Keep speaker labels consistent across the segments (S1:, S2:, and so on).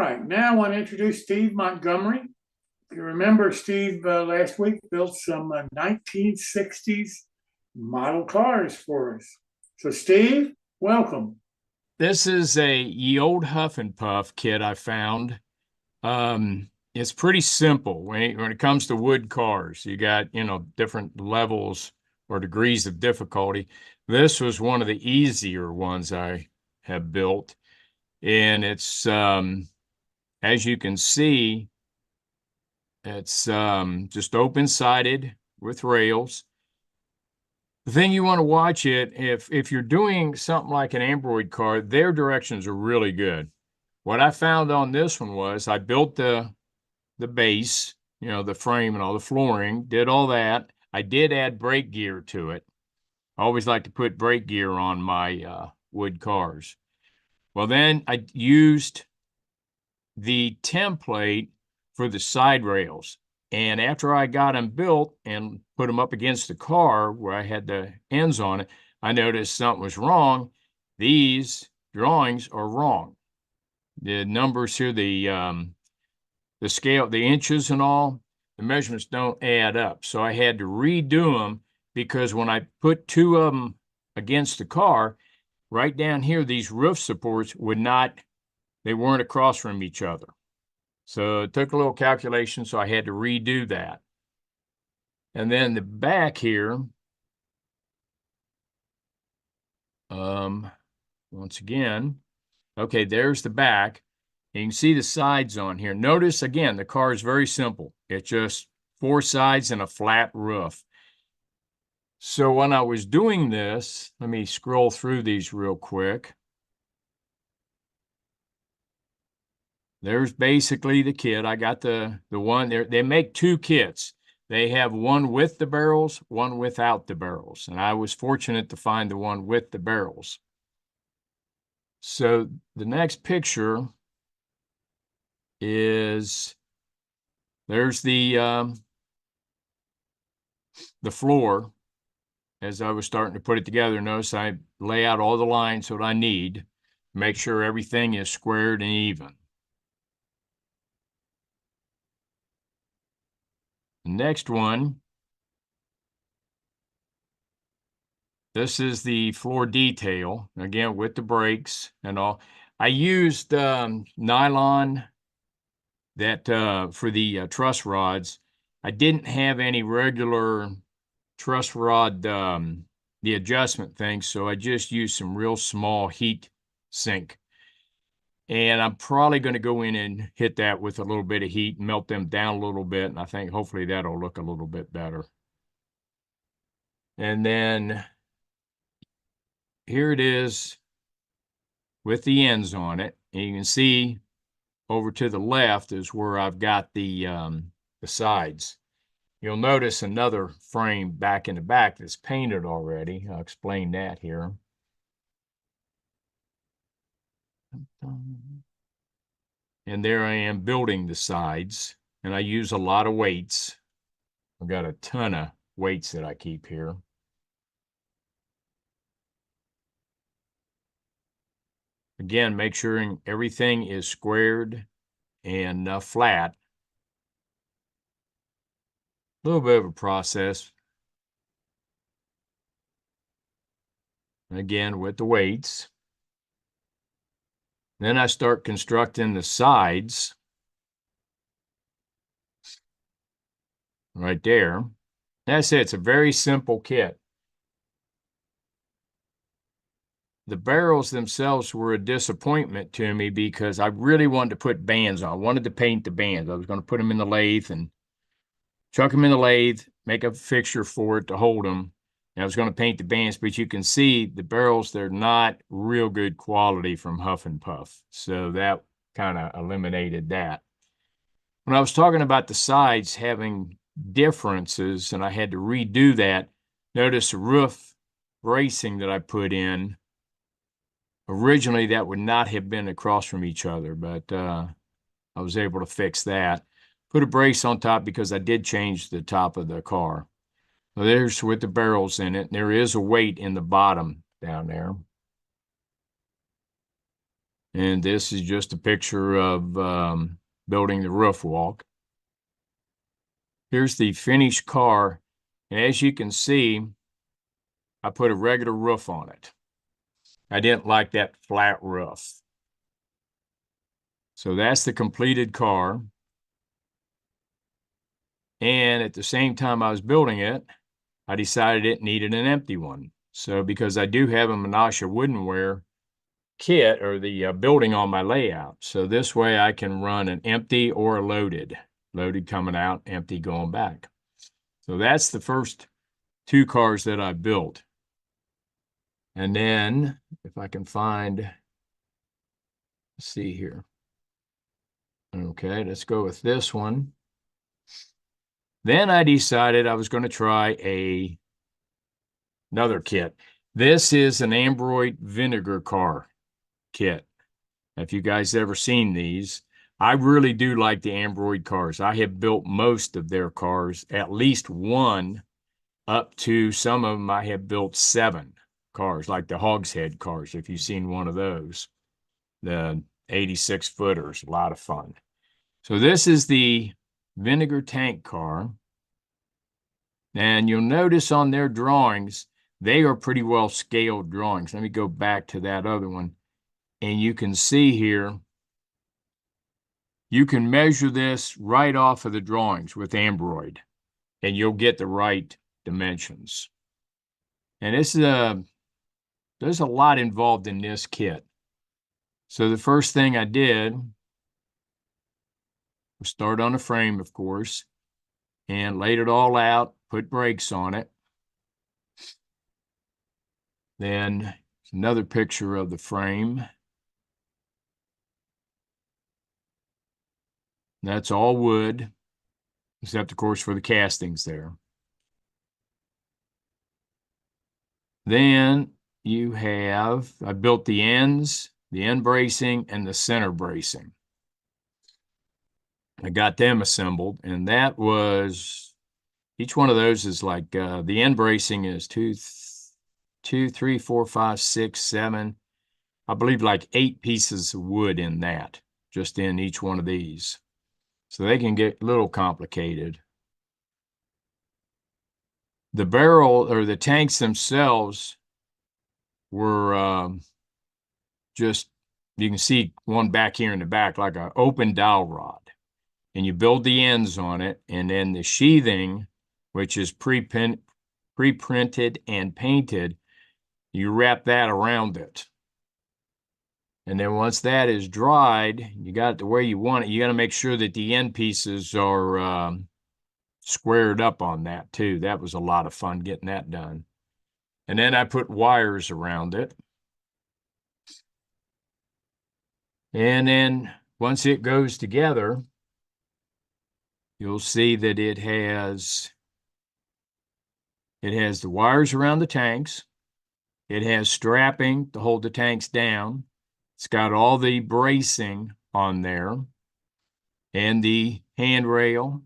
S1: right, now I want to introduce Steve Montgomery. If you remember, Steve last week built some 1960s model cars for us. So, Steve, welcome.
S2: This is a ye old Huff and Puff kit I found. It's pretty simple when it comes to wood cars. You got, different levels or degrees of difficulty. This was one of the easier ones I have built. And it's, as you can see, it's just open-sided with rails. The thing you want to watch it, if you're doing something like an Android car, their directions are really good. What I found on this one was I built the base, the frame and all the flooring, did all that. I did add brake gear to it. I always like to put brake gear on my wood cars. Well, then I used the template for the side rails. And after I got them built and put them up against the car where I had the ends on it, I noticed something was wrong. These drawings are wrong. The numbers here, the scale, the inches and all, the measurements don't add up. So I had to redo them because when I put two of them against the car, right down here, these roof supports they weren't across from each other. So it took a little calculation, so I had to redo that. And then the back here, once again, okay, there's the back. And you can see the sides on here. Notice, again, the car is very simple. It's just four sides and a flat roof. So when I was doing this, let me scroll through these real quick. There's basically the kit. I got the one there. They make two kits. They have one with the barrels, one without the barrels. And I was fortunate to find the one with the barrels. So the next picture is there's the floor. As I was starting to put it together, notice I lay out all the lines that I need, make sure everything is squared and even. The next one, this is the floor detail, again with the brakes and all. I used nylon that for the truss rods. I didn't have any regular truss rod, the adjustment thing, so I just used some real small heat sink. And I'm probably going to go in and hit that with a little bit of heat, melt them down a little bit, and I think hopefully that'll look a little bit better. And then here it is with the ends on it. And you can see over to the left is where I've got the sides. You'll notice another frame back in the back that's painted already. I'll explain that here. And there I am building the sides, and I use a lot of weights. I've got a ton of weights that I keep here. Again, make sure everything is squared and flat. A little bit of a process. Again, with the weights. Then I start constructing the sides right there. That's it. It's a very simple kit. The barrels themselves were a disappointment to me because I really wanted to put bands on. I wanted to paint the bands. I was going to put them in the lathe and chuck them in the lathe, make a fixture for it to hold them. And I was going to paint the bands, but you can see the barrels, they're not real good quality from Huff and Puff. So that kind of eliminated that. When I was talking about the sides having differences and I had to redo that, notice the roof bracing that I put in. Originally, that would not have been across from each other, but I was able to fix that. Put a brace on top because I did change the top of the car. So there's with the barrels in it. There is a weight in the bottom down there. And this is just a picture of building the roof walk. Here's the finished car. And as you can see, I put a regular roof on it. I didn't like that flat roof. So that's the completed car. And at the same time I was building it, I decided it needed an empty one. So because I do have a Menasha woodenware kit or the building on my layout. So this way I can run an empty or a loaded. Loaded coming out, empty going back. So that's the first two cars that I built. And then if I can find, let's see here. Okay, let's go with this one. Then I decided I was going to try another kit. This is an Ambroid vinegar car kit. If you guys ever seen these, I really do like the Ambroid cars. I have built most of their cars, at least one, up to some of them I have built 7 cars, like the Hogshead cars, if you've seen one of those. The 86 footers, a lot of fun. So this is the vinegar tank car. And you'll notice on their drawings, they are pretty well scaled drawings. Let me go back to that other one. And you can see here, you can measure this right off of the drawings with Ambroid, and you'll get the right dimensions. And this is there's a lot involved in this kit. So the first thing I did was start on the frame, of course, and laid it all out, put brakes on it. Then another picture of the frame. That's all wood, except of course for the castings there. Then you have, I built the ends, the end bracing, and the center bracing. I got them assembled, and that was, each one of those is like, the end bracing is 2, 3, 4, 5, 6, 7, I believe like 8 pieces of wood in that, just in each one of these. So they can get a little complicated. The barrel or the tanks themselves were just, you can see one back here in the back, like an open dowel rod. And you build the ends on it, and then the sheathing, which is pre-printed and painted, you wrap that around it. And then once that is dried, you got it the way you want it. You got to make sure that the end pieces are squared up on that too. That was a lot of fun getting that done. And then I put wires around it. And then once it goes together, you'll see that it has the wires around the tanks. It has strapping to hold the tanks down. It's got all the bracing on there and the handrail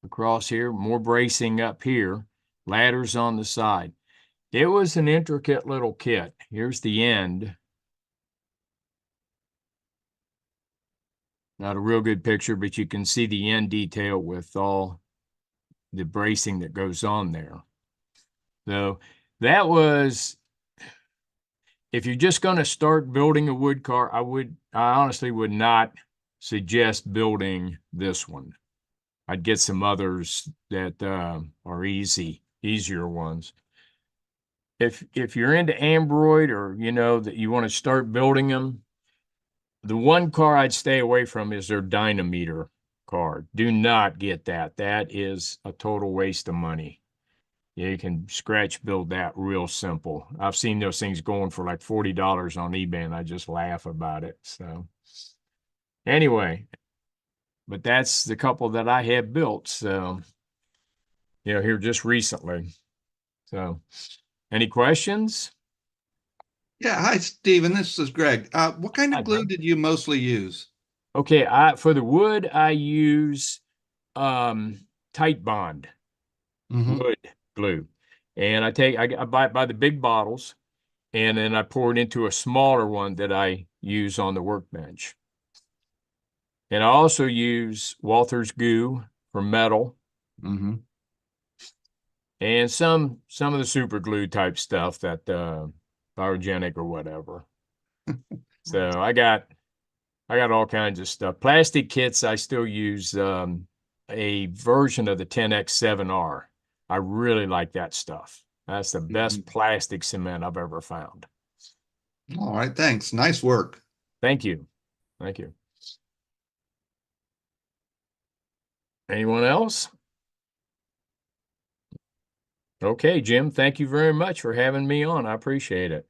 S2: across here, more bracing up here, ladders on the side. It was an intricate little kit. Here's the end. Not a real good picture, but you can see the end detail with all the bracing that goes on there. So that was, if you're just going to start building a wood car, I honestly would not suggest building this one. I'd get some others that are easier ones. If you're into Ambroid, or you know that you want to start building them, the one car I'd stay away from is their dynameter car. Do not get that. That is a total waste of money. You can scratch build that real simple. I've seen those things going for like $40 on eBay, and I just laugh about it. So anyway, but that's the couple that I have built. So, here just recently. So any questions?
S3: Yeah, hi, Stephen. This is Greg. What kind
S2: Hi,
S3: of glue
S2: Greg.
S3: did you mostly use?
S2: Okay, for the wood, I use Tight Bond
S3: Hmm.
S2: wood glue. And I buy it by the big bottles, and then I pour it into a smaller one that I use on the workbench. And I also use Walther's Goo for metal.
S3: Mm-hmm.
S2: And some of the super glue type stuff that Pyrogenic or whatever. So I got all kinds of stuff. Plastic kits, I still use a version of the 10X7R. I really like that stuff. That's the best plastic cement I've ever found.
S3: All right, thanks. Nice work.
S2: Thank you. Thank you. Anyone else? Okay, Jim, thank you very much for having me on. I appreciate it.